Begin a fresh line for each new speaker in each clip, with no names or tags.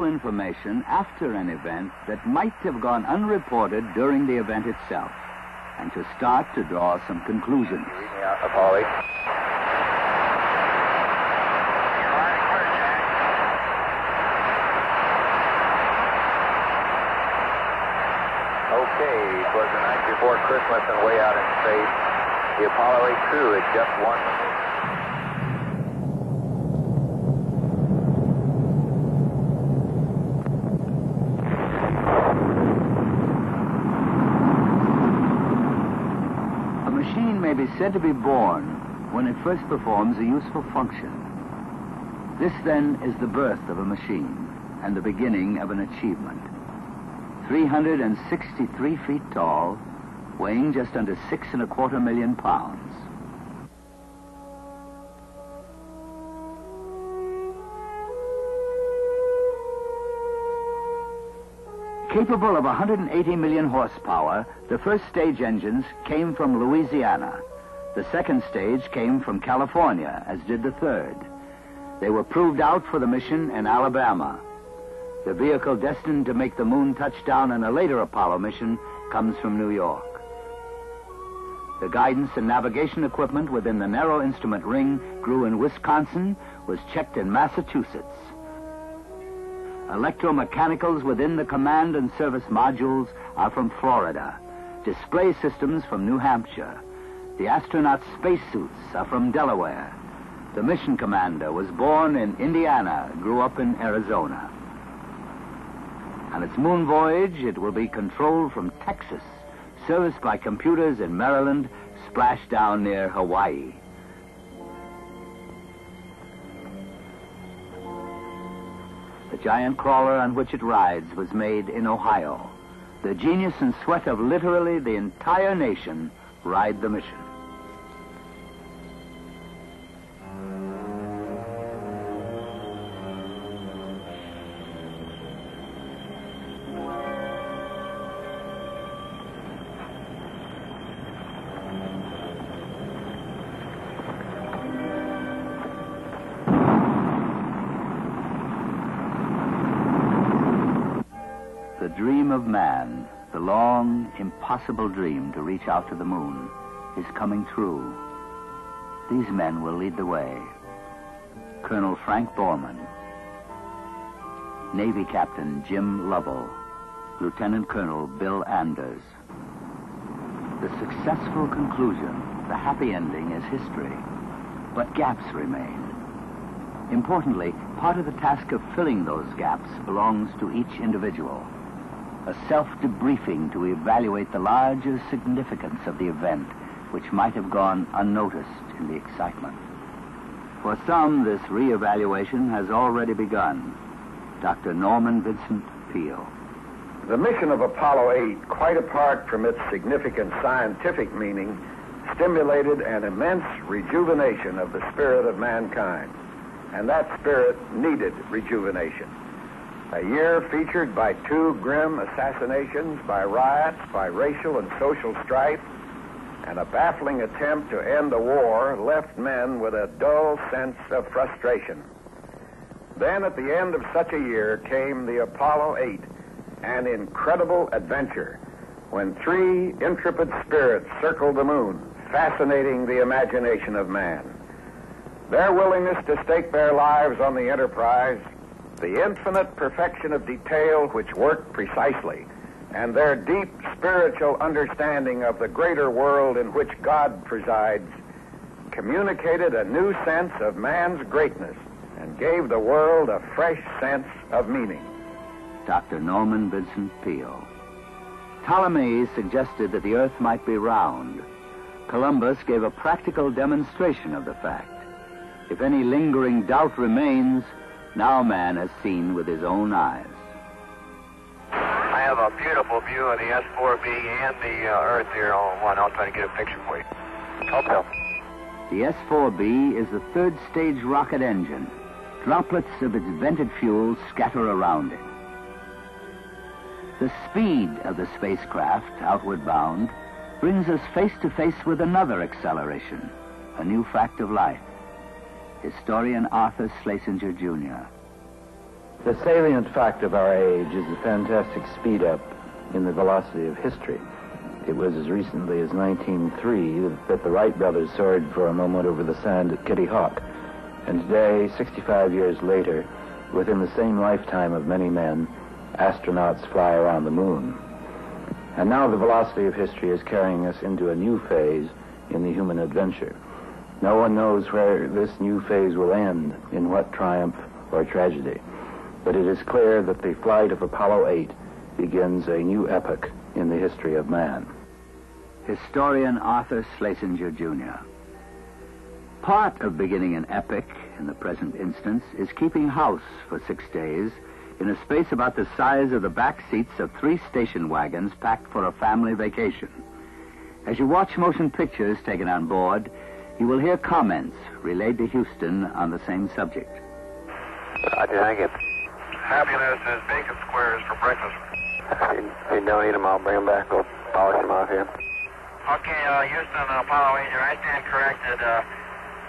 information after an event that might have gone unreported during the event itself, and to start to draw some conclusions.
Read me out, Apollo 8. Okay, it was the night before Christmas and way out in space. The Apollo 8 crew had just won the moon.
May be said to be born when it first performs a useful function. This, then, is the birth of a machine and the beginning of an achievement. 363 feet tall, weighing just under 6.25 million pounds. Capable of 180 million horsepower, the first stage engines came from Louisiana. The second stage came from California, as did the third. They were proved out for the mission in Alabama. The vehicle destined to make the moon touchdown in a later Apollo mission comes from New York. The guidance and navigation equipment within the narrow instrument ring grew in Wisconsin, was checked in Massachusetts. Electromechanicals within the command and service modules are from Florida. Display systems from New Hampshire. The astronaut spacesuits are from Delaware. The mission commander was born in Indiana, grew up in Arizona. On its moon voyage, it will be controlled from Texas, serviced by computers in Maryland, splashed down near Hawaii. The giant crawler on which it rides was made in Ohio. The genius and sweat of literally the entire nation ride the mission. The dream of man, the long, impossible dream to reach out to the moon, is coming true. These men will lead the way. Colonel Frank Borman, Navy Captain Jim Lovell, Lieutenant Colonel Bill Anders. The successful conclusion, the happy ending, is history, but gaps remain. Importantly, part of the task of filling those gaps belongs to each individual. A self-debriefing to evaluate the larger significance of the event, which might have gone unnoticed in the excitement. For some, this re-evaluation has already begun. Dr. Norman Vincent Peale.
The mission of Apollo 8, quite apart from its significant scientific meaning, stimulated an immense rejuvenation of the spirit of mankind. And that spirit needed rejuvenation. A year featured by 2 grim assassinations, by riots, by racial and social strife, and a baffling attempt to end the war left men with a dull sense of frustration. Then at the end of such a year came the Apollo 8, an incredible adventure, when 3 intrepid spirits circled the moon, fascinating the imagination of man. Their willingness to stake their lives on the enterprise, the infinite perfection of detail which worked precisely, and their deep spiritual understanding of the greater world in which God presides, communicated a new sense of man's greatness and gave the world a fresh sense of meaning.
Dr. Norman Vincent Peale. Ptolemy suggested that the Earth might be round. Columbus gave a practical demonstration of the fact. If any lingering doubt remains, now man has seen with his own eyes.
I have a beautiful view of the S-4B and the Earth here on one. I'll try to get a picture for you. Okay.
The S-4B is the third stage rocket engine. Droplets of its vented fuel scatter around it. The speed of the spacecraft, outward bound, brings us face to face with another acceleration, a new fact of life. Historian Arthur Schlesinger, Jr.
The salient fact of our age is the fantastic speed up in the velocity of history. It was as recently as 1903 that the Wright brothers soared for a moment over the sand at Kitty Hawk. And today, 65 years later, within the same lifetime of many men, astronauts fly around the moon. And now the velocity of history is carrying us into a new phase in the human adventure. No one knows where this new phase will end, in what triumph or tragedy. But it is clear that the flight of Apollo 8 begins a new epoch in the history of man.
Historian Arthur Schlesinger, Jr. Part of beginning an epoch, in the present instance, is keeping house for 6 days in a space about the size of the back seats of 3 station wagons packed for a family vacation. As you watch motion pictures taken on board, you will hear comments relayed to Houston on the same subject.
Roger, thank you.
Happiness is bacon squares for breakfast.
If you don't eat them, I'll bring them back. We'll polish them off here.
Okay, Houston, Apollo 8 here. I stand corrected.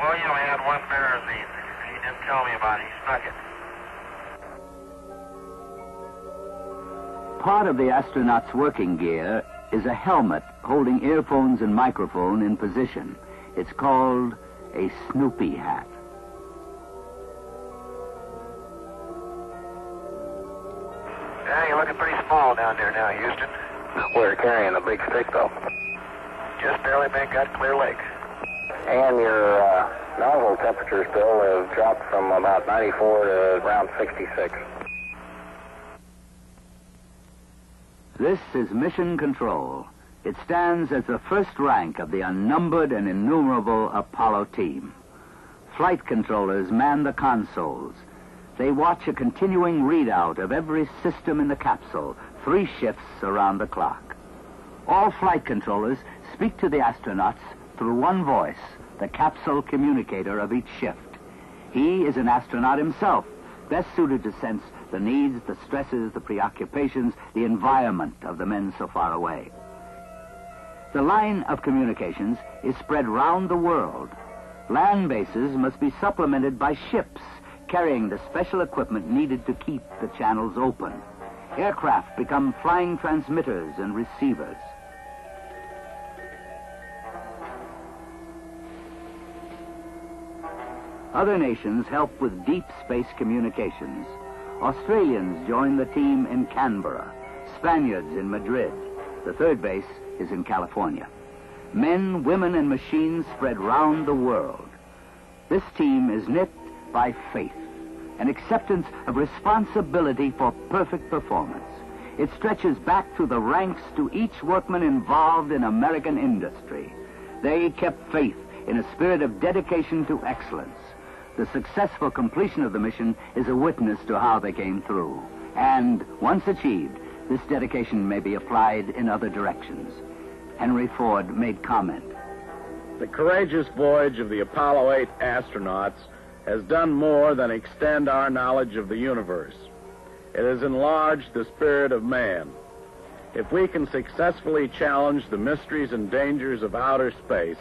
William had 1 Barazine. He didn't tell me about it. He snuck it.
Part of the astronaut's working gear is a helmet holding earphones and microphone in position. It's called a Snoopy hat.
Yeah, you're looking pretty small down there now, Houston. We're carrying a big stick, though.
Just barely make that clear lake.
And your nozzle temperatures, Bill, have dropped from about 94 to around 66.
This is Mission Control. It stands as the first rank of the unnumbered and innumerable Apollo team. Flight controllers man the consoles. They watch a continuing readout of every system in the capsule, 3 shifts around the clock. All flight controllers speak to the astronauts through one voice, the capsule communicator of each shift. He is an astronaut himself, best suited to sense the needs, the stresses, the preoccupations, the environment of the men so far away. The line of communications is spread round the world. Land bases must be supplemented by ships carrying the special equipment needed to keep the channels open. Aircraft become flying transmitters and receivers. Other nations help with deep space communications. Australians join the team in Canberra, Spaniards in Madrid. The 3rd base is in California. Men, women, and machines spread round the world. This team is knit by faith, an acceptance of responsibility for perfect performance. It stretches back through the ranks to each workman involved in American industry. They kept faith in a spirit of dedication to excellence. The successful completion of the mission is a witness to how they came through. And once achieved, this dedication may be applied in other directions. Henry Ford made comment.
The courageous voyage of the Apollo 8 astronauts has done more than extend our knowledge of the universe. It has enlarged the spirit of man. If we can successfully challenge the mysteries and dangers of outer space,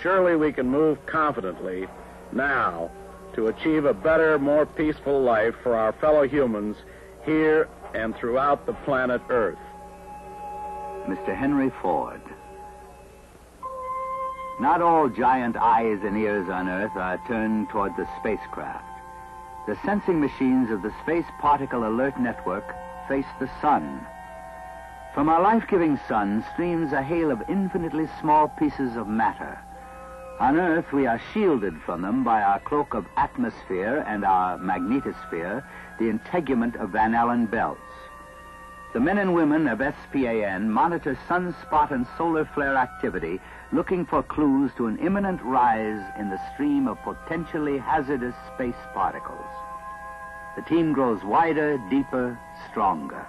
surely we can move confidently now to achieve a better, more peaceful life for our fellow humans here and throughout the planet Earth.
Mr. Henry Ford. Not all giant eyes and ears on Earth are turned toward the spacecraft. The sensing machines of the Space Particle Alert Network face the sun. From our life-giving sun streams a hail of infinitely small pieces of matter. On Earth, we are shielded from them by our cloak of atmosphere and our magnetosphere, the integument of Van Allen belts. The men and women of SPAN monitor sunspot and solar flare activity, looking for clues to an imminent rise in the stream of potentially hazardous space particles. The team grows wider, deeper, stronger.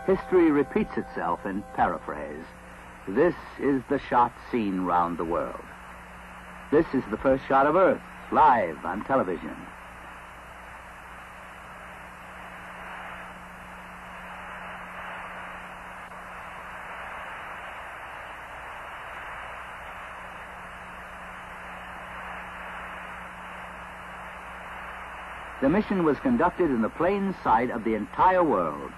History repeats itself in paraphrase. This is the shot seen round the world. This is the first shot of Earth, live on television. The mission was conducted in the plain sight of the entire world.